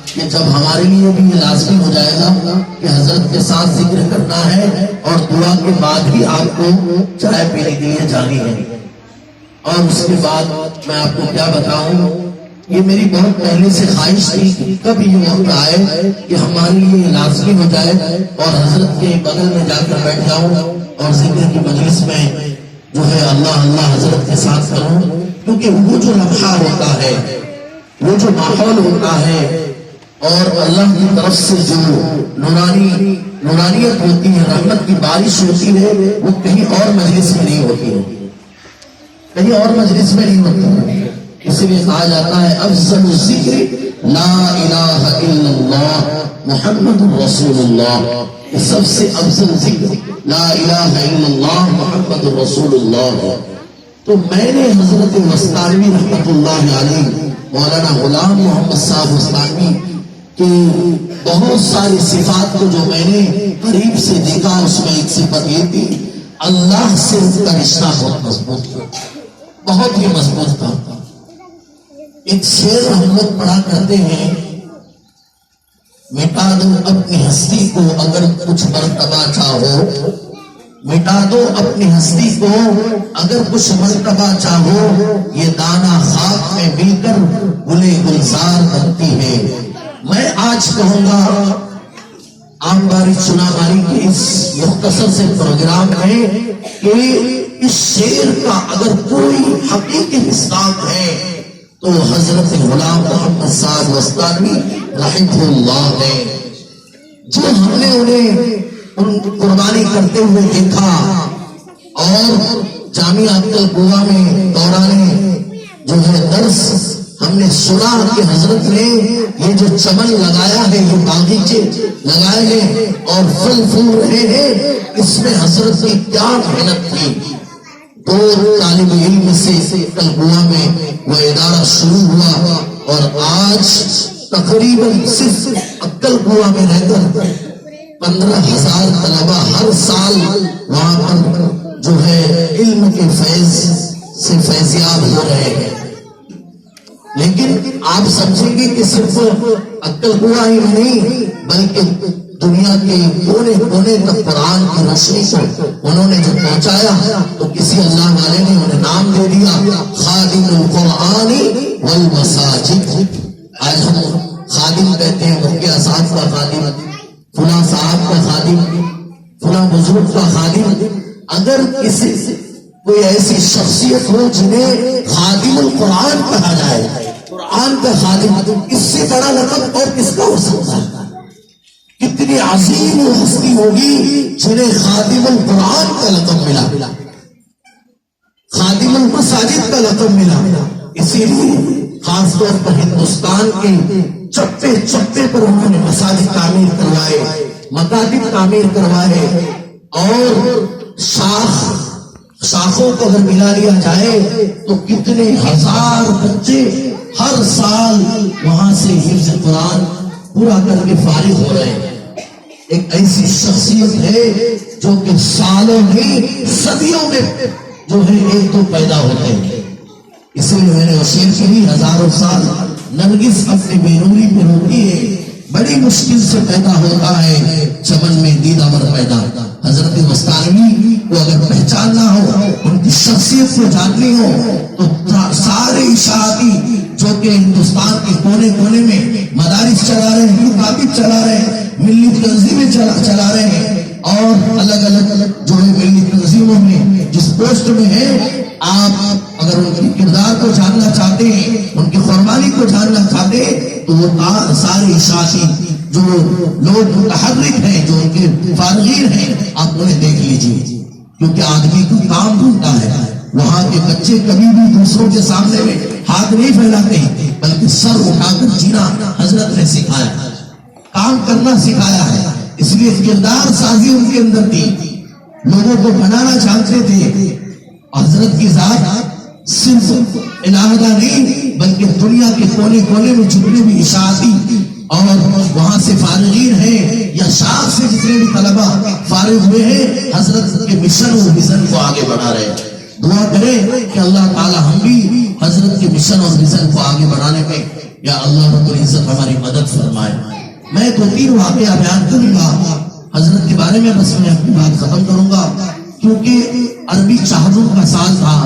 کہ جب ہمارے لیے بھی یہ لازمی ہو جائے گا کہ حضرت کے ساتھ ذکر کرنا ہے اور دعا کے بعد ہی آپ کو چائے پینے کے لیے جانی ہے. اور اس کے بعد میں آپ کو کیا بتاؤں، یہ میری بہت پہلے سے خواہش تھی کہ کب یہ وقت آئے کہ ہمارے لیے لازمی ہو جائے اور حضرت کے بغل میں جا کر بیٹھ جاؤں اور ذکر کی مجلس میں جو ہے اللہ اللہ حضرت کے ساتھ کروں. کیونکہ وہ جو لمحہ ہوتا ہے، وہ جو ماحول ہوتا ہے اور اللہ کی طرف سے جو نورانیت ہوتی ہے، رحمت کی بارش ہوتی ہے، وہ کہیں اور مجلس میں نہیں ہوتی ہے، کہیں اور مجلس میں نہیں ہوتی ہے. اس لیے کہا جاتا ہے افضل الذکر لا الہ الا اللہ محمد رسول اللہ، سب سے افضل ذکر لا الہ الا اللہ محمد رسول اللہ. تو میں نے حضرت وسطانوی رحمۃ اللہ علیہ، مولانا غلام محمد صاحب وسطانوی کی بہت ساری صفات کو جو میں نے قریب سے دیکھا، اس میں ایک صفت یہ تھی، اللہ سے ان کا رشتہ بہت مضبوط تھا، بہت ہی مضبوط تھا. ایک شعر ہم لوگ پڑھا کرتے ہیں، مٹا دو اپنی ہستی کو اگر کچھ مرتبہ چاہو، مٹا دو اپنی ہستی کو اگر کچھ مرتبہ چاہو، یہ دانا خاک میں مل کر گلے گلزار بنتی ہے. میں آج کہوں گا عام باری چنا باری کے اس مختصر سے پروگرام میں کہ اس شعر کا اگر کوئی حقیقی مصداق ہے تو حضرت غلام محمد صاحب وسطانوی رحمہ اللہ ہے. جو ہم نے انہیں ان قربانی کرتے ہوئے دیکھا اور جامعہ عبدالقوا میں دوران جو ہے درس ہم نے سنا کہ حضرت نے یہ جو چمن لگایا ہے، یہ باغیچے لگائے ہیں اور پھل پھول رہے ہیں، اس میں حضرت کی کیا محنت تھی. 2 طالب علم سے عبدالقوا میں وہ ادارہ شروع ہوا اور آج تقریباً صرف عبدالقوا میں رہ کر 15,000 طلبہ ہر سال وہاں پر جو ہے علم کے فیض سے فیضیاب ہو رہے ہیں. لیکن آپ سمجھیں گے کہ صرف عبدالقوا ہی نہیں بلکہ دنیا کے کونے کونے تک قرآن کی روشنی کو انہوں نے جو پہنچایا تو کسی اللہ والے نے انہیں نام دے دیا خادم القرآن والمساجد. آج ہم خادم کہتے ہیں، مفتی صاحب کا خادم، فلاں صاحب کا خادم، فلاں بزرگ کا خادم. اگر کسی کوئی ایسی شخصیت ہو جنہیں خادم القرآن کہا جائے، قرآن کا خادم، اس سے بڑا لقب اور کس کا ہو سکتا ہے؟ کتنی عظیم ہستی ہوگی جنہیں خادم القرآن کا لقب ملا، خادم المساجد کا لقب ملا. اسی لیے خاص طور پر ہندوستان کے چپے چپے پر انہوں نے مساجد تعمیر کروائے، مکاتب تعمیر کروائے اور شاخوں کو اگر ملا لیا جائے تو کتنے ہزار بچے ہر سال وہاں سے حفظ قرآن پورا کر کے فارغ ہو رہے ہیں. ایک ایسی شخصیت ہے جو کہ سالوں میں صدیوں میں جو ہے ایک دو پیدا ہوتے ہیں. اس لیے میں نے وسیع کی ہزاروں سال نرگس اپنی بےنوری پہ ہوتی ہے، بڑی مشکل سے پیدا ہوتا ہے چمن میں دید امر پیدا. حضرت وسطانوی کو اگر پہچاننا ہو، ان کی شخصیت کو جاننی ہو تو سارے اشاعتی جو کہ ہندوستان کے کونے کونے میں مدارس چلا رہے ہیں، مکاتب چلا رہے ہیں، ملی تنظیمیں چلا رہے ہیں اور الگ الگ جو ہے ملی تنظیموں میں جس پوسٹ میں ہے، آپ اگر ان کے کردار کو جاننا چاہتے ہیں، ان کی قربانی کو جاننا چاہتے ہیں تو وہ سارے اشاعتی جو لوگ متحرک ہیں، جو ان کے فارغین ہیں، آپ انہیں دیکھ لیجیے. کیونکہ آدمی کو کام ڈھونڈتا ہے. وہاں کے بچے کبھی بھی دوسروں کے سامنے میں ہاتھ نہیں پھیلاتے بلکہ سر اٹھا کر جینا حضرت نے سکھایا، کام کرنا سکھایا ہے. اس لیے کردار سازی ان کے اندر تھی، لوگوں کو بنانا چاہتے تھے. حضرت کی ذات صرف الہدہ نہیں بلکہ دنیا کے کونے کونے میں جتنے بھی اشاعتی اور وہاں سے فارغین ہیں یا شاخ سے جتنے بھی طلبہ فارغ ہوئے ہیں، حضرت کے مشن اور ویژن کو آگے بڑھا رہے ہیں. دعا کریں کہ اللہ تعالی ہم بھی حضرت کے مشن اور ویژن کو آگے بڑھانے میں یا اللہ رب العزت ہماری مدد فرمائے. میں 2-3 واقعہ بیان کروں گا حضرت کے بارے میں، بس میں اپنی بات ختم کروں گا. کیونکہ عربی چہاروں کا سال تھا.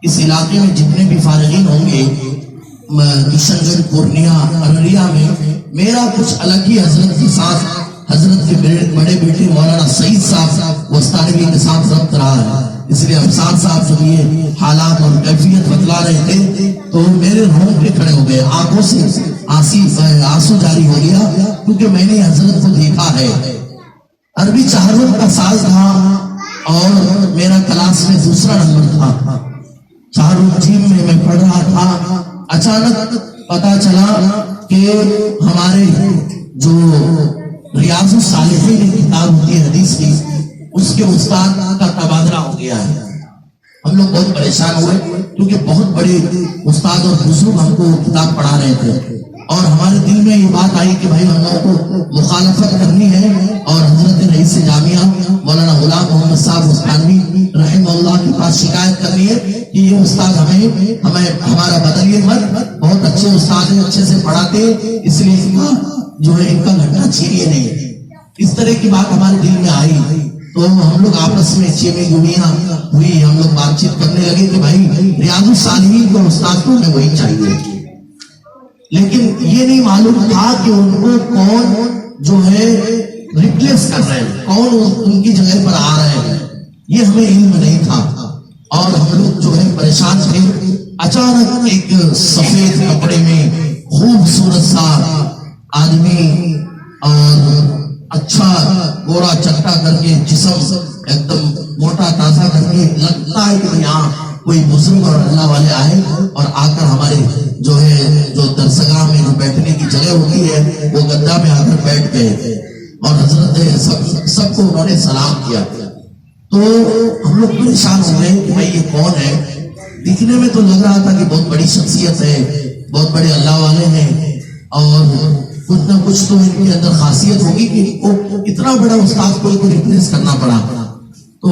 اس علاقے میں جتنے بھی فارغین ہوں گے کشن گنج، پورنیا، ارریا میں، میرا کچھ الگ ہی حضرت کے ساتھ، حضرت کے بڑے بیٹے مولانا سعید صاحب وسطانوی کے ساتھ ربط رہا ہے. اس لیے افسان صاحب جب یہ حالات اور کیفیت بتلا رہے تھے تو میرے رونگٹے کھڑے ہو گئے، آنکھوں سے آنسو جاری ہو گیا، کیونکہ میں نے حضرت کو دیکھا ہے. عربی چہاروں کا سال تھا اور میرا کلاس میں 2 نمبر تھا. چہاروں ٹیم میں پڑھ رہا تھا. اچانک پتا چلا کہ ہمارے جو ریاض الصالحین کی کتاب ہوتی ہے حدیث کی، اس کے استاد کا تبادلہ ہو گیا ہے. ہم لوگ بہت پریشان ہوئے کیونکہ بہت بڑے استاد اور بزرگ ہم کو کتاب پڑھا رہے تھے، اور ہمارے دل میں یہ بات آئی کہ بھائی ہم لوگوں کو مخالفت کرنی ہے اور حضرت رئیس جامعہ مولانا غلام محمد صاحب وسطانوی رحمہ اللہ کے پاس شکایت کرنی ہے کہ یہ استاد ہمیں ہمارا بدلیے مت، بہت اچھے استاد ہیں، اچھے سے پڑھاتے، اس لیے جو ہے ان کا گھنٹہ چھینیے نہیں. اس طرح کی بات ہمارے دل میں آئی تو ہم لوگ آپس میں چیمیں گویاں ہوئی. ہم لوگ بات چیت کرنے لگے کہ بھائی ریاض الصالحین کو استاد کو ہمیں وہی چاہیے. لیکن یہ نہیں معلوم تھا کہ ان کو کون جو ہے ریپلیس کر رہے ہیں، کون ان کی جگہ پر آ رہے ہیں، یہ ہمیں علم نہیں تھا اور ہم لوگ جو ہے پریشان تھے. اچانک ایک سفید کپڑے میں خوبصورت سا آدمی اور اچھا گوڑا چٹا کر کے، جسم ایک دم موٹا تازہ کر کے، لگتا ہے کہ یہاں کوئی بزرگ اور اللہ والے آئے اور آ کر ہمارے جو ہے جو درسگاہ میں جو بیٹھنے کی جگہ ہوتی ہے وہ گدا میں آ کر بیٹھ گئے اور حضرت سب کو انہوں نے سلام کیا. تو ہم لوگ پریشان ہو گئے کہ بھائی یہ کون ہے. دکھنے میں تو لگ رہا تھا کہ بہت بڑی شخصیت ہے، بہت بڑے اللہ والے ہیں، اور کچھ نہ کچھ تو ان کے اندر خاصیت ہوگی کہ ان کو اتنا بڑا استاد کو ریپلیس کرنا پڑا. تو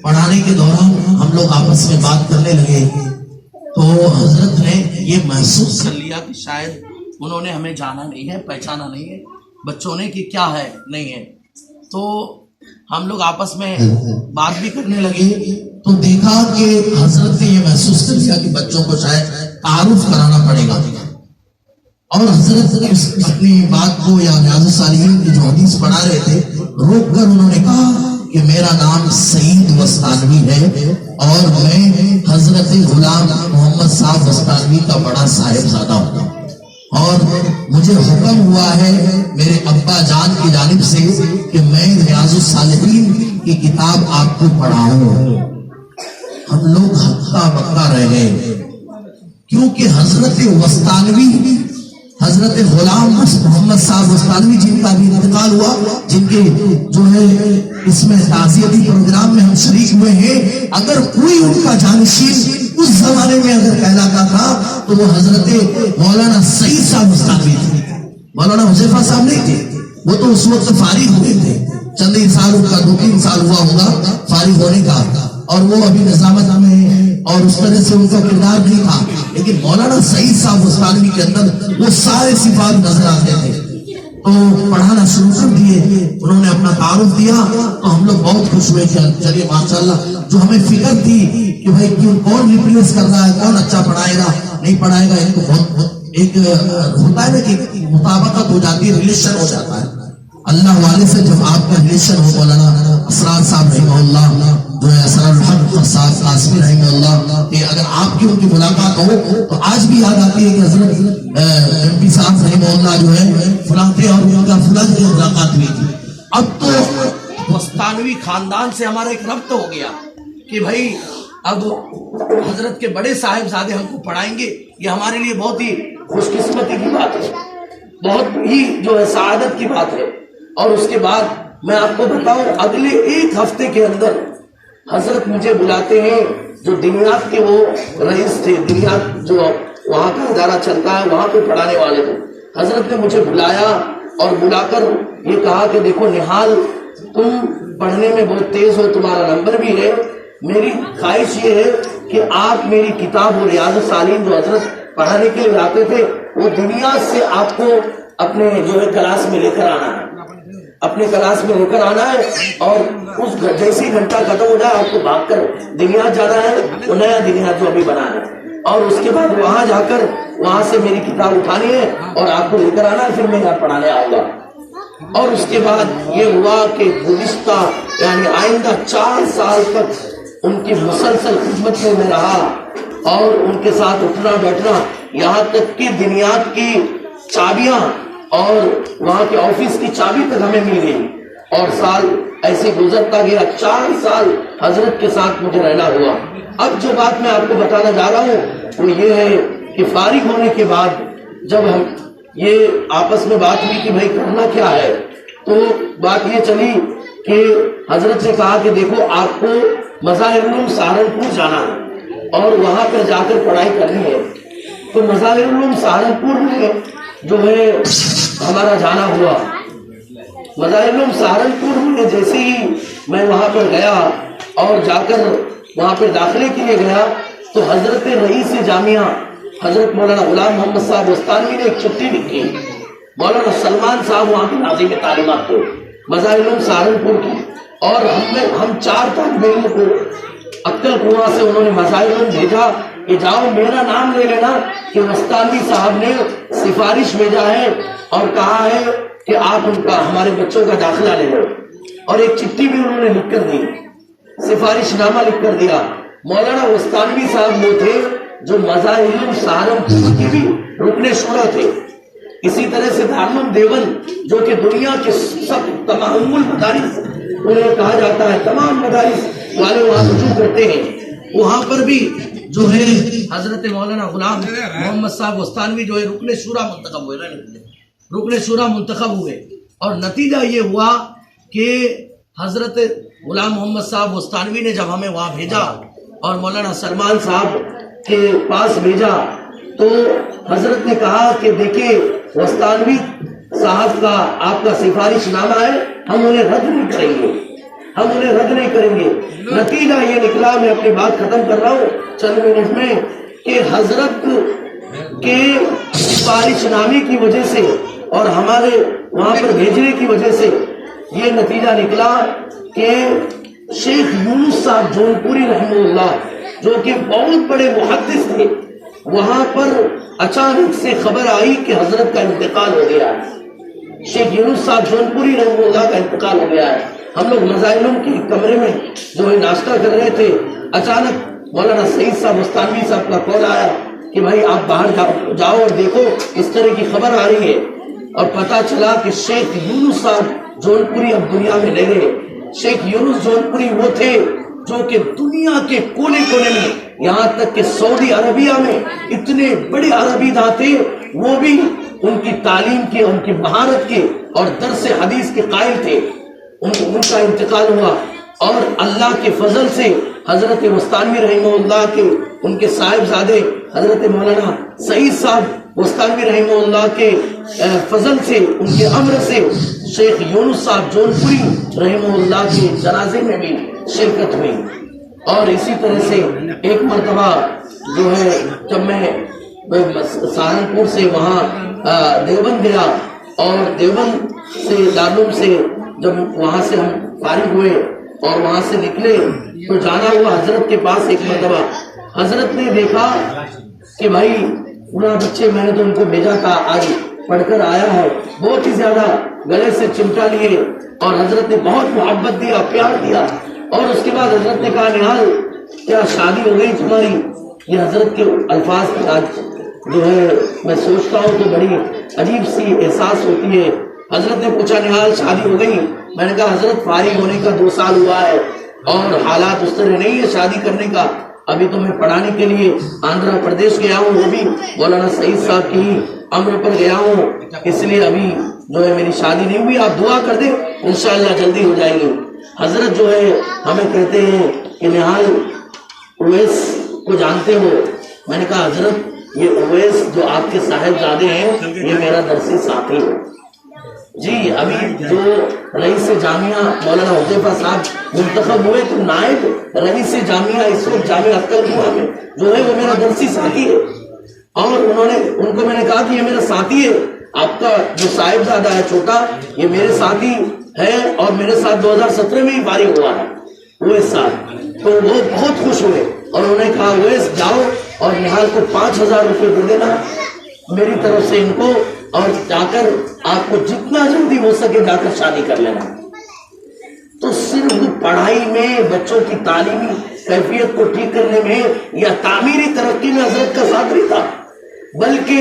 پڑھانے کے دوران ہم لوگ آپس میں بات کرنے لگے تو حضرت نے یہ محسوس کر لیا کہ شاید انہوں نے ہمیں جانا نہیں ہے، پہچانا نہیں ہے بچوں نے کہ کیا ہے نہیں ہے. تو ہم لوگ آپس میں بات بھی کرنے لگے تو دیکھا کہ حضرت نے یہ محسوس کر لیا کہ بچوں کو شاید تعارف کرانا پڑے گا، اور حضرت اپنی بات کو یا ریاض الصالحین کی جو حدیث پڑھا رہے تھے روک کر انہوں نے کہا کہ میرا نام سعید وسطانوی ہے اور میں حضرت غلام محمد صاحب وسطانوی کا بڑا صاحبزادہ ہوں، اور مجھے حکم ہوا ہے میرے ابا جان کی جانب سے کہ میں ریاض الصالحین کی کتاب آپ کو پڑھاؤں. ہم لوگ ہکا بکا رہ گئے کیونکہ حضرت وسطانوی، حضرت غلام محمد صاحب وسطانوی جن کا بھی انتقال ہوا، جن کے جو ہے اس میں تعزیتی پروگرام میں ہم شریک ہوئے ہیں، اگر کوئی ان کا جانشین اس زمانے میں اگر کہلاتا تھا تو وہ حضرت مولانا سعید صاحب وسطانوی تھے. مولانا حذیفہ صاحب نہیں تھے، وہ تو اس وقت فارغ ہوئے تھے، چند ہی سال ان کا 2-3 سال ہوا ہوگا فارغ ہونے کا، اور وہ ابھی نظامت میں اور اس طرح سے ان کا کردار نہیں تھا. لیکن مولانا سعید صاحب وسطانوی کے اندر وہ سارے صفات نظر آتے تھے. تو پڑھانا شروع کر دیے، انہوں نے اپنا تعارف دیا تو ہم لوگ بہت خوش ہوئے کہ چلیے ماشاءاللہ، جو ہمیں فکر تھی کہ بھائی کون ریپلیس کر رہا ہے، کون اچھا پڑھائے گا نہیں پڑھائے گا، ان کو بہت ایک ہوتا ہے نا کہ مطابقت ہو جاتی ہے، ریلیشن ہو جاتا ہے. اللہ والے سے جب آپ کا ریلیشن ہو، مولانا اسرار صاحب رحمہ اللہ، جو ہے اسرار الحق صاحب قاسمی رحمہ اللہ، کہ اگر آپ کی ان کی ملاقات ہو تو آج بھی یاد آتی ہے کہ حضرت ایم پی صاحب رحمہ اللہ جو ہے فلاں تھے اور ان کا فلاں کی ملاقات ہوئی تھی. اب تو وسطانوی خاندان سے ہمارا ایک ربط ہو گیا کہ بھائی اب حضرت کے بڑے صاحبزادے ہم کو پڑھائیں گے. یہ ہمارے لیے بہت ہی خوش قسمتی کی بات ہے، بہت ہی جو ہے سعادت کی بات ہے. اور اس کے بعد میں آپ کو بتاؤں، اگلے 1 ہفتے کے اندر حضرت مجھے بلاتے ہیں، جو دنیات کے وہ رئیس تھے، دنیات جو وہاں کا ادارہ چلتا ہے وہاں پہ پڑھانے والے تھے. حضرت نے مجھے بلایا اور بلا کر یہ کہا کہ دیکھو نہال، تم پڑھنے میں بہت تیز ہو، تمہارا نمبر بھی ہے، میری خواہش یہ ہے کہ آپ میری کتاب و ریاض الصالحین جو حضرت پڑھانے کے لیے آتے تھے وہ دنیا سے آپ کو اپنے جو ہے کلاس میں لے کر آنا ہے، اپنے کلاس میں لے کر آنا ہے، اور اس جیسی گھنٹہ ختم ہو جائے آپ کو بھاگ کر دنیا جانا ہے، وہ نیا دنیا جو ابھی بنا ہے، اور اس کے بعد وہاں جا کر وہاں سے میری کتاب اٹھانی ہے اور آپ کو لے کر آنا ہے، پھر میں یہاں پڑھانے آؤں گا۔ اور اس کے بعد یہ ہوا کہ گزشتہ یعنی آئندہ 4 سال تک ان کی مسلسل خدمت میں رہا، اور ان کے ساتھ اٹھنا بیٹھنا، یہاں تک کہ دنیات کی چابیاں اور وہاں کے آفس کی چابی تک ہمیں مل گئی، اور سال ایسے گزرتا گیا، 4 سال حضرت کے ساتھ مجھے رہنا ہوا۔ اب جو بات میں آپ کو بتانا جا رہا ہوں وہ یہ ہے کہ فارغ ہونے کے بعد جب ہم یہ آپس میں بات ہوئی کہ بھائی کرنا کیا ہے، تو بات یہ چلی کہ حضرت نے کہا کہ دیکھو آپ کو مظاہر العلوم سہارنپور جانا ہے اور وہاں پر جا کر پڑھائی کرنی ہے۔ تو مظاہر العلوم سہارنپور میں جو ہے ہمارا جانا ہوا۔ مظاہر العلوم سہارنپور میں جیسے ہی میں وہاں پر گیا اور جا کر وہاں پہ داخلے کے لیے گیا تو حضرت رئیس جامعہ حضرت مولانا غلام محمد صاحب وستانوی نے ایک چٹھی لکھی، مولانا سلمان صاحب وہاں کے ناظم تعلیمات کو مظاہر العلوم سہارنپور کی، اور ہم 4 طالب علم کو عقل کنواں سے انہوں نے مظاہر العلوم بھیجا کہ جاؤ میرا نام لے لینا کہ وستانوی صاحب نے سفارش بھیجا ہے اور کہا ہے کہ آپ ان کا ہمارے بچوں کا داخلہ لے لو، اور ایک چٹھی بھی انہوں نے لکھ کر دی، سفارش نامہ لکھ کر دیا۔ مولانا وستانوی صاحب وہ تھے جو مظاہر العلوم سہارنپور کی بھی رکن شورا تھے۔ اسی طرح سے دارالعلوم دیوبند جو کہ دنیا کے سب تمام المدارس انہیں کہا جاتا ہے، تمام مدارس والے وہاں رجوع کرتے ہیں، وہاں پر بھی جو ہے حضرت مولانا غلام محمد صاحب وستانوی جو ہے رکن شورا منتخب ہوئے، رکن شورا منتخب ہوئے، اور نتیجہ یہ ہوا کہ حضرت غلام محمد صاحب وستانوی نے جب ہمیں وہاں بھیجا اور مولانا سلمان صاحب کے پاس بھیجا تو حضرت نے کہا کہ دیکھیں وستانوی صاحب کا آپ کا سفارش نامہ ہے، ہم انہیں رد نہیں کریں گے، ہم انہیں رد نہیں کریں گے۔ نتیجہ یہ نکلا، میں اپنی بات ختم کر رہا ہوں چند منٹ میں، کہ حضرت کے سفارش نامے کی وجہ سے اور ہمارے وہاں پر بھیجنے کی وجہ سے یہ نتیجہ نکلا کہ شیخ یونس صاحب جونپوری رحمہ اللہ جو کہ بہت بڑے محدث تھے، وہاں پر اچانک سے خبر آئی کہ حضرت کا انتقال ہو گیا ہے، شیخ یونس صاحب جونپوری رحمہ اللہ کا انتقال ہو گیا ہے۔ ہم لوگ مظاہر العلوم کے کمرے میں جو ہے ناشتہ کر رہے تھے، اچانک مولانا سعید صاحب وستانوی صاحب کا کال آیا کہ بھائی آپ باہر جاؤ اور دیکھو اس طرح کی خبر آ رہی ہے، اور پتا چلا کہ شیخ یونس صاحب جونپوری اب دنیا میں لے گئے۔ شیخ یونس جونپوری وہ تھے جو کہ دنیا کے کونے کونے میں، یہاں تک کہ سعودی عربیہ میں اتنے بڑے عربی داں تھے، وہ بھی ان کی تعلیم کے، ان کی مہارت کے اور درس حدیث کے قائل تھے۔ ان کا انتقال ہوا، اور اللہ کے فضل سے حضرت وستانوی رحمہ اللہ کے ان کے صاحبزادے حضرت مولانا سعید صاحب وستانوی رحمہ اللہ کے فضل سے، ان کے امر سے شیخ یونس صاحب جونپوری رحمہ اللہ کے جنازے میں بھی شرکت ہوئی۔ اور اسی طرح سے ایک مرتبہ جو ہے جب میں سہارنپور سے وہاں دیوبند گیا، اور دیوبند سے دارالعلوم سے جب وہاں سے ہم فارغ ہوئے اور وہاں سے نکلے تو جانا ہوا حضرت کے پاس ایک مرتبہ۔ حضرت نے دیکھا کہ بھائی پورا بچے میں نے تو ان کو بھیجا تھا، آج پڑھ کر آیا ہے، بہت ہی زیادہ گلے سے چمٹا لیے، اور حضرت نے بہت محبت دیا، پیار دیا، اور اس کے بعد حضرت نے کہا نہال کیا شادی ہو گئی تمہاری؟ یہ حضرت کے الفاظ کی آج جو ہے میں سوچتا ہوں تو بڑی عجیب سی احساس ہوتی ہے۔ حضرت نے پوچھا نہال شادی ہو گئی؟ میں نے کہا حضرت فارغ ہونے کا 2 سال ہوا ہے اور حالات اس طرح نہیں ہے شادی کرنے کا، ابھی تو میں پڑھانے کے لیے آندھرا پردیش گیا ہوں، وہ بھی مولانا سعید صاحب کی امر پر گیا ہوں، اس لیے ابھی جو ہے میری شادی نہیں ہوئی، آپ دعا کر دیں انشاءاللہ جلدی ہو جائے گی۔ حضرت جو ہے ہمیں کہتے ہیں کہ نہال اویس کو جانتے ہو؟ میں نے کہا حضرت یہ اویس جو آپ کے صاحبزادے ہیں یہ میرا درسی ساتھی ہے جی۔ ابھی جو رئیس جامعہ مولانا حذیفہ صاحب منتخب ہوئے تو نائب رئیس جامعہ اس وقت جامعہ عقل کنواں میں جو ہے وہ میرا درسی ساتھی ہے، اور ان کو میں نے کہا کہ یہ میرا ساتھی ہے، آپ کا جو صاحبزادہ ہے چھوٹا، یہ میرے ساتھی ہے اور میرے ساتھ 2017 میں ہی فارغ ہوا ہے وہ اس سال. تو وہ بہت خوش ہوئے اور انہوں نے کہا اویس جاؤ اور نہال کو 5,000 روپے دے دینا میری طرف سے ان کو، اور جا کر آپ کو جتنا جلدی ہو سکے جا کر شادی کر لینا. تو صرف پڑھائی میں، بچوں کی تعلیمی کیفیت کو ٹھیک کرنے میں یا تعمیری ترقی میں حضرت کا ساتھ نہیں تھا، بلکہ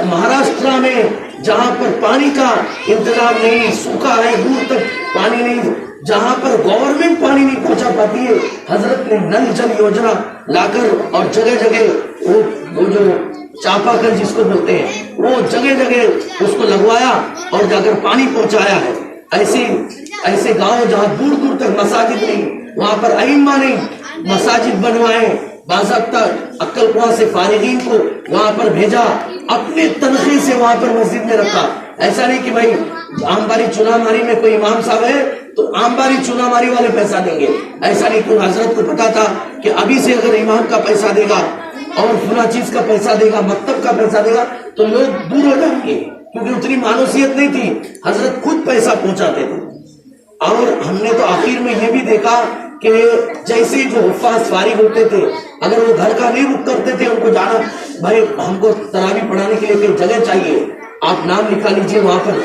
مہاراشٹرا میں جہاں پر پانی کا انتظام نہیں، سوکھا ہے، دور تک پانی نہیں، جہاں پر گورنمنٹ پانی نہیں پہنچا پاتی ہے، حضرت نے نل جل یوجنا لا کر اور جگہ جگہ وہ جو چاپا کل جس کو بولتے ہیں وہ جگہ جگہ اس کو لگوایا اور جا کر پانی پہنچایا ہے. ایسے گاؤں جہاں دور دور تک مساجد نہیں، وہاں پر ائمہ نہیں، مساجد بنوائے، باضابطہ عقل قواں سے فارغین کو وہاں پر بھیجا، اپنے تنخواہ سے وہاں پر مسجد میں رکھا. ایسا نہیں کہ بھائی آمباری چنا ماری میں کوئی امام صاحب ہے تو آمباری چنا ماری والے پیسہ دیں گے، ایسا نہیں. کہ حضرت کو پتا تھا کہ ابھی سے اگر امام کا پیسہ دے گا اور فلاں چیز کا پیسہ دے گا، مکتب کا پیسہ دے گا تو لوگ دور ہو جائیں گے، کیونکہ اتنی مانوسیت نہیں تھی. حضرت خود پیسہ پہنچاتے تھے. اور ہم نے تو آخر میں یہ بھی دیکھا کہ جیسے جو حفاظ فارغ ہوتے تھے اگر وہ گھر کا نہیں رک کرتے تھے، ان کو جانا بھائی ہم کو تراویح پڑھانے کے لیے کوئی جگہ چاہیے، آپ نام لکھا لیجئے، وہاں پر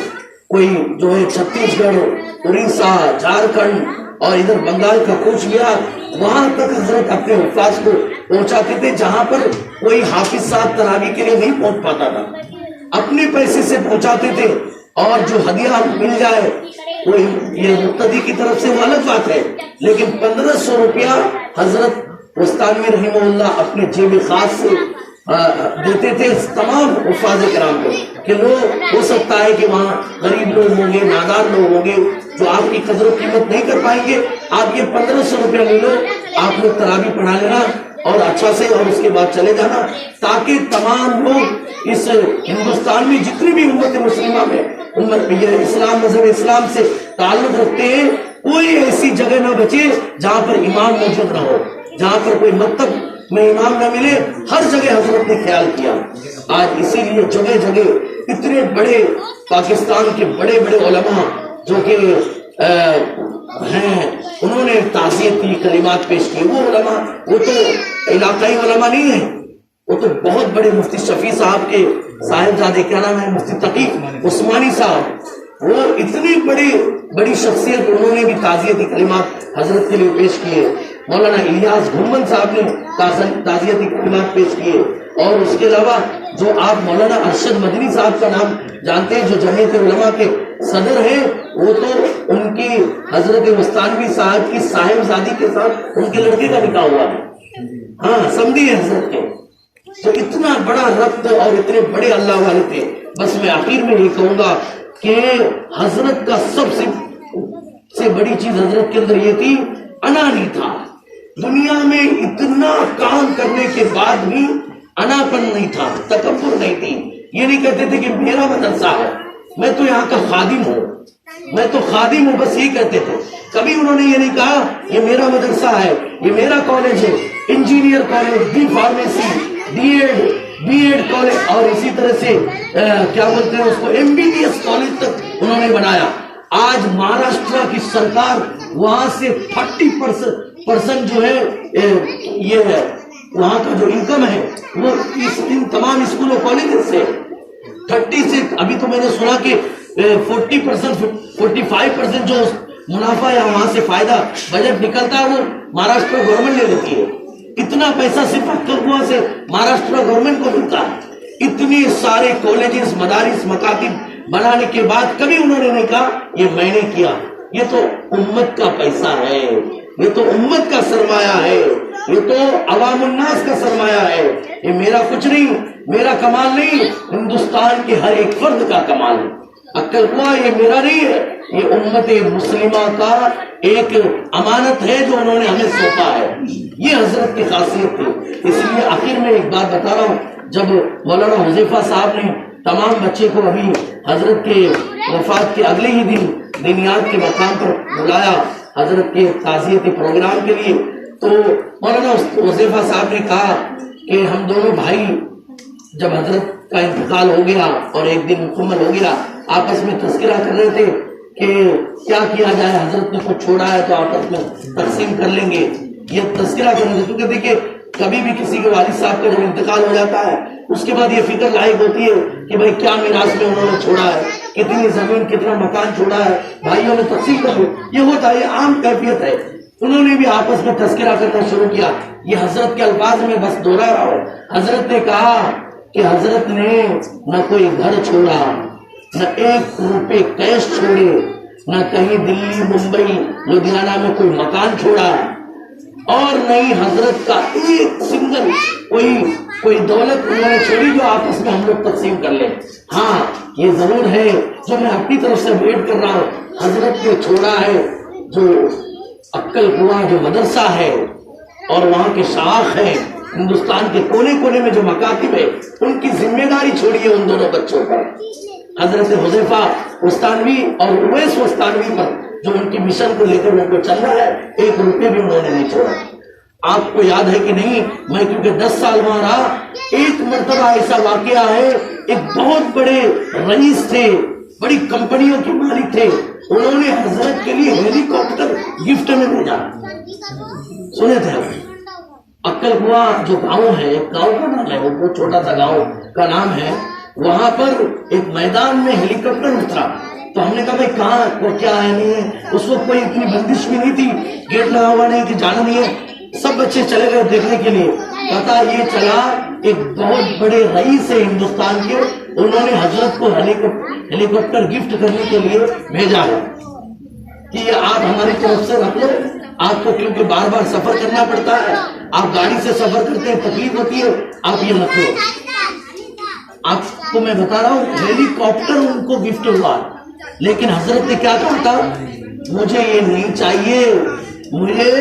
کوئی جو ہے چھتیس گڑھ، اڑیسہ، جھارکھنڈ اور ادھر بنگال کا کوچ بہار، وہاں تک حضرت اپنے حفاظ کو پہنچاتے تھے جہاں پر کوئی حافظ صاحب تراویح کے لیے نہیں پہنچ پاتا تھا، اپنے پیسے سے پہنچاتے تھے. اور جو ہدیہ مل جائے وہ یہ مقتدی کی طرف سے وہ الگ بات ہے، لیکن 1,500 روپیہ حضرت وسطانوی رحمہ اللہ اپنے جیب خاص سے دیتے تھے تمام حفاظ کرام کو، کہ لوگ ہو سکتا ہے کہ وہاں غریب لوگ ہوں گے، نادار لوگ ہوں گے جو آپ کی قدر و قیمت نہیں کر پائیں گے، آپ یہ 1,500 روپیہ لے لو، آپ لوگ تراویح پڑھا لینا اور اچھا سے، اور اس کے بعد چلے جانا، تاکہ تمام لوگ اس ہندوستان میں جتنی بھی امت مسلمہ میں یہ اسلام مذہب اسلام سے تعلق رکھتے ہیں، کوئی ایسی جگہ نہ بچے جہاں پر امام موجود نہ ہو، جہاں پر کوئی مکتب میں امام نہ ملے. ہر جگہ حضرت نے خیال کیا. آج اسی لیے جگہ جگہ اتنے بڑے پاکستان کے بڑے بڑے علماء جو کہ ہیں، انہوں نے تعزیت کی، کلمات پیش کی. وہ علماء وہ تو علاقائی علماء نہیں ہیں، وہ تو بہت بڑے مفتی شفیع صاحب کے صاحبزادے، کیا نام ہے، مفتی تقی عثمانی صاحب، وہ اتنی بڑی شخصیت، انہوں نے بھی تعزیتی کلمات حضرت کے لیے پیش کیے. مولانا الیاس گھومن صاحب نے تعزیتی کلمات پیش کیے. اور اس کے علاوہ جو آپ مولانا ارشد مدنی صاحب کا نام جانتے ہیں جو جمعیت علماء کے صدر ہیں، وہ تو ان کی حضرت وسطانوی صاحب کی صاحبزادی کے ساتھ ان کے لڑکے کا نکاح ہوا ہے. ہاں سمجھی ہے حضرت کے. تو اتنا بڑا ربط اور اتنے بڑے اللہ والے تھے. بس میں آخر میں یہ کہوں گا کہ حضرت کا سب سے بڑی چیز حضرت کے اندر یہ تھی، انا نہیں تھا. دنیا میں اتنا کام کرنے کے بعد بھی انا پن نہیں تھا، تکبر نہیں تھی. یہ نہیں کہتے تھے کہ میرا مدرسہ ہے، میں تو یہاں کا خادم ہوں، میں تو خادم ہوں، بس یہی کہتے تھے. کبھی انہوں نے یہ نہیں کہا یہ میرا مدرسہ ہے، یہ میرا کالج ہے، engineer college, B pharmacy, B Ed college, اور اسی طرح سے کیا بولتے ہیں اس کو، MBBS کالج تک انہوں نے بنایا. آج مہاراشٹر کی سرکار وہاں سے 30% جو ہے یہ ہے وہاں کا جو انکم ہے وہ ان تمام اسکول و کالجز سے 30 سے، ابھی تو میں نے سنا کہ 40% 45% جو منافع یا وہاں سے فائدہ بجٹ نکلتا ہے وہ مہاراشٹر گورنمنٹ لے لیتی ہے. اتنا پیسہ صرف اکترگوا سے مہاراشٹر گورنمنٹ کو ملتا ہے. اتنے سارے کالجز، مدارس، مکاتب بنانے کے بعد کبھی انہوں نے نہیں کہا یہ میں نے کیا، یہ تو امت کا پیسہ ہے، یہ تو امت کا سرمایہ ہے، یہ تو عوام الناس کا سرمایہ ہے، یہ میرا کچھ نہیں، میرا کمال نہیں، ہندوستان کے ہر ایک فرد کا کمال ہے. عقل ہوا یہ میرا نہیں ہے، یہ امت مسلمہ کا ایک امانت ہے جو انہوں نے ہمیں سونپا ہے. یہ حضرت کی خاصیت تھی. اس لیے آخر میں ایک بات بتا رہا ہوں، جب مولانا حذیفہ صاحب نے تمام بچے کو ابھی حضرت کے وفات کے اگلے ہی دن دینیات کے مقام پر بلایا حضرت کے تعزیتی پروگرام کے لیے، تو مولانا حذیفہ صاحب نے کہا کہ ہم دونوں بھائی جب حضرت کا انتقال ہو گیا اور ایک دن مکمل ہو گیا، آپس میں تذکرہ کر رہے تھے کہ کیا کیا جائے، حضرت نے کچھ چھوڑا ہے تو آپس میں تقسیم کر لیں گے، یہ تذکرہ کریں گے. کیونکہ دیکھیے کبھی بھی کسی کے والد صاحب کا جب انتقال ہو جاتا ہے اس کے بعد یہ فکر لاحق ہوتی ہے کہ بھائی کیا میراث میں انہوں نے چھوڑا ہے، کتنی زمین کتنا مکان چھوڑا ہے، بھائیوں نے تقسیم کر لو. یہ ہوتا ہے، یہ عام کیفیت ہے. انہوں نے بھی آپس میں تذکرہ کرنا شروع کیا. یہ حضرت کے الفاظ میں بس دوہرا رہا ہوں. حضرت نے کہا کہ حضرت نے نہ کوئی گھر چھوڑا، نہ 1 روپے کیش چھوڑے، نہ کہیں دلی ممبئی لدھیانہ میں کوئی مکان چھوڑا، اور نہیں حضرت کا ایک سنگل کوئی دولت انہوں نے چھوڑی جو آپس میں ہم لوگ تقسیم کر لیں. ہاں یہ ضرور ہے جو میں اپنی طرف سے ویٹ کر رہا ہوں، حضرت نے چھوڑا ہے جو عقل کنواں جو مدرسہ ہے اور وہاں کے شاخ ہیں، ہندوستان کے کونے کونے میں جو مکاتب ہے، ان کی ذمہ داری چھوڑیے ان دونوں بچوں پر. حضرت حذیفہ وستانوی اور اویس وستانوی پر جو ان کی مشن کو لے کر ان کو چل رہا ہے، 1 روپے بھی انہوں نے نہیں چھوڑا. آپ کو یاد ہے کہ نہیں، میں کیونکہ 10 سال وہاں رہا، ایک مرتبہ ایسا واقعہ ہے، ایک بہت بڑے رئیس تھے، بڑی کمپنیوں کے مالک تھے، انہوں نے حضرت کے لیے ہیلی کاپٹر گفٹ میں بھیجا. سنے تھے عقل کنواں جو گاؤں ہے، ایک گاؤں کا نام ہے، وہ بہت چھوٹا سا گاؤں کا نام ہے، وہاں پر ایک میدان میں ہیلی کاپٹر اترا. تو ہم نے کہا بھائی کہاں کو کیا ہے نہیں ہے. اس وقت کوئی اتنی بندش بھی نہیں تھی، گیٹ لگا ہوا نہیں کہ جانا نہیں ہے. سب بچے چلے گئے دیکھنے کے لیے. پتا یہ چلا ایک بہت بڑے رئیس ہے ہندوستان کے، انہوں نے حضرت کو ہیلی کاپٹر گفٹ کرنے کے لیے بھیجا ہے کہ یہ آپ ہماری طرف سے رکھ لو. آپ کو کیونکہ بار بار سفر کرنا پڑتا ہے، آپ گاڑی سے سفر کرتے ہیں، تکلیف ہوتی ہے، آپ یہ رکھ لو. آپ کو میں بتا رہا ہوں ہیلی کاپٹر ان کو گفٹ ہوا، لیکن حضرت نے کیا کہا تھا، مجھے یہ نہیں چاہیے، مجھے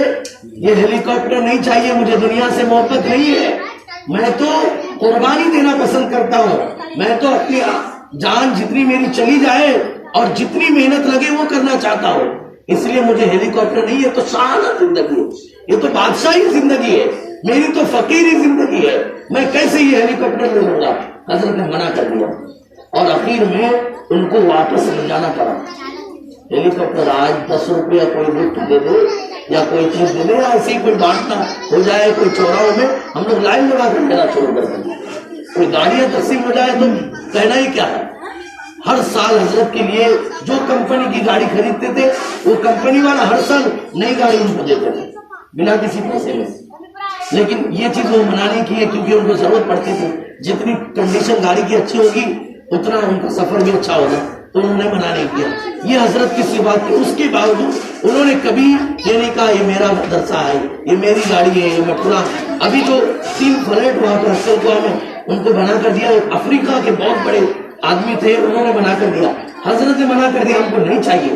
یہ ہیلی کاپٹر نہیں چاہیے، مجھے دنیا سے محبت نہیں ہے، میں تو قربانی دینا پسند کرتا ہوں، میں تو اپنی جان جتنی میری چلی جائے اور جتنی محنت لگے وہ کرنا چاہتا ہوں، اس لیے مجھے ہیلی کاپٹر نہیں ہے. تو شاہانہ زندگی ہے، یہ تو بادشاہی زندگی ہے، میری تو فقیری زندگی ہے، میں کیسے یہ ہیلی کاپٹر لے لوں گا. حضرت نے منع کر دیا اور اخیر میں ان کو واپس لے جانا پڑا. ہیلی کاپٹر آج 10 روپیہ کوئی گفٹ دے دے یا کوئی چیز دے دے، ایسے ہی کوئی بانٹنا ہو جائے، کوئی چوراہوں میں ہم لوگ لائن لگا کر لینا شروع کر دیں، کوئی گاڑیاں تقسیم ہو جائے تو کہنا ہی کیا ہے. ہر سال حضرت کے لیے جو کمپنی کی گاڑی خریدتے تھے وہ کمپنی والا ہر سال نئی گاڑی ان کو دیتے تھے بنا کسی پیسے میں. لیکن یہ چیز وہ منع نہیں کی ہے کیونکہ ان کو ضرورت پڑتی تھی، جتنی کنڈیشن گاڑی کی اچھی ہوگی اتنا ان کا سفر بھی اچھا ہوگا، تو انہوں نے منع نہیں کیا. یہ حضرت کی سی بات تھی، اس کے باوجود انہوں نے کبھی یہ نہیں کہا یہ میرا مدرسہ ہے، یہ میری گاڑی ہے، یہ میں پورا. ابھی جو 3 فلیٹ وہاں پر عقل کنواں میں ان کو بنا کر دیا، افریقہ کے بہت بڑے آدمی تھے، انہوں نے بنا کر دیا. حضرت نے منع کر دیا ہم کو نہیں چاہیے،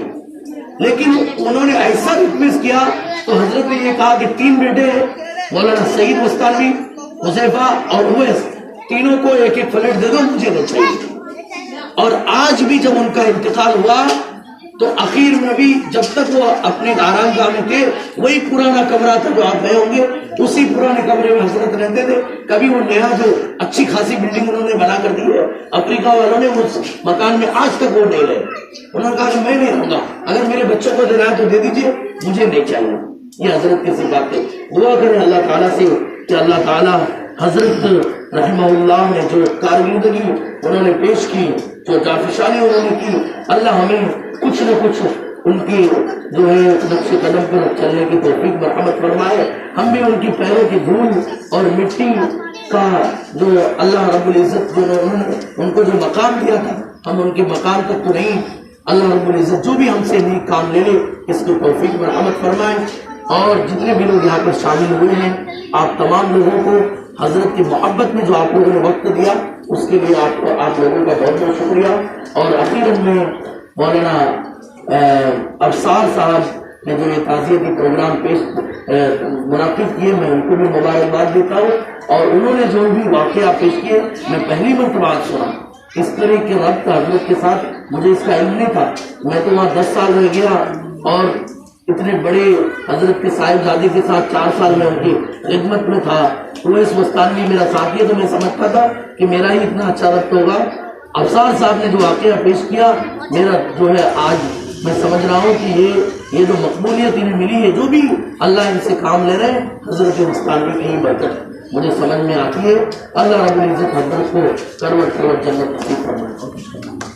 لیکن انہوں نے ایسا ریکویسٹ کیا تو حضرت نے یہ کہا کہ 3 بیٹے ہیں، مولانا سعید وستانوی، حذیفہ اور اویس، تینوں کو 1-1 فلیٹ دے دو، مجھے نہیں چاہیے. اور آج بھی جب ان کا انتقال ہوا تو اخیر میں بھی جب تک وہ اپنے آرام گاہ میں تھے، وہی پرانا کمرہ تھا جو آپ گئے ہوں گے، اسی پرانے کمرے میں حضرت رہتے تھے. کبھی وہ نیا جو اچھی خاصی بلڈنگ انہوں نے بنا کر دی ہے، افریقہ والوں نے اس مکان میں آج تک وہ نہیں رہے. انہوں نے کہا کہ میں نہیں رہوں گا، اگر میرے بچوں کو دینا ہے تو دے دیجیے، مجھے نہیں چاہیے. یہ حضرت کی سی بات ہے. دعا کریں اللہ تعالیٰ سے کہ اللہ تعالیٰ حضرت رحمہ اللہ نے جو کارکردگی انہوں نے پیش کی، جو جافشانی انہوں نے کی، اللہ ہمیں کچھ نہ کچھ ان کی جو ہے نقش قدم پر چلنے کی توفیق مرحمت فرمائے. ہم بھی ان کی پیروں کی دھول اور مٹی کا جو اللہ رب العزت جو انہوں نے ان کو جو مقام دیا تھا، ہم ان کے مقام تک تو نہیں. اللہ رب العزت جو بھی ہم سے نیک کام لے لے اس کو توفیق مرحمت فرمائے. اور جتنے بھی لوگ یہاں پر شامل ہوئے ہیں، آپ تمام لوگوں کو حضرت کی محبت میں جو آپ لوگوں نے وقت دیا اس کے لیے آپ لوگوں کا بہت بہت شکریہ. اور اخیراً میں مولانا ابصار صاحب نے جو یہ تعزیتی پروگرام منعقد کیے، میں ان کو بھی مبارکباد دیتا ہوں. اور انہوں نے جو بھی واقعہ پیش کیے میں پہلی مرتبہ آج سنا. اس طرح کے ربط حضرت کے ساتھ مجھے اس کا علم نہیں تھا. میں تو وہاں 10 سال رہ گیا اور اتنے بڑے حضرت کے صاحبزادے کے ساتھ 4 سال میں ان کی خدمت میں تھا. اویس مستانوی میرا ساتھی ہے تو میں سمجھتا تھا کہ میرا ہی اتنا اچھا ربط ہوگا. افسار صاحب نے جو واقعہ پیش کیا میرا جو ہے آج میں سمجھ رہا ہوں کہ یہ جو مقبولیت انہیں ملی ہے, جو بھی اللہ ان سے کام لے رہے ہیں, حضرت مستانوی کی ہی برکت مجھے سمجھ میں آتی ہے. اللہ رب العزت حضرت کو کروٹ کروٹ جنت نصیب فرمائے.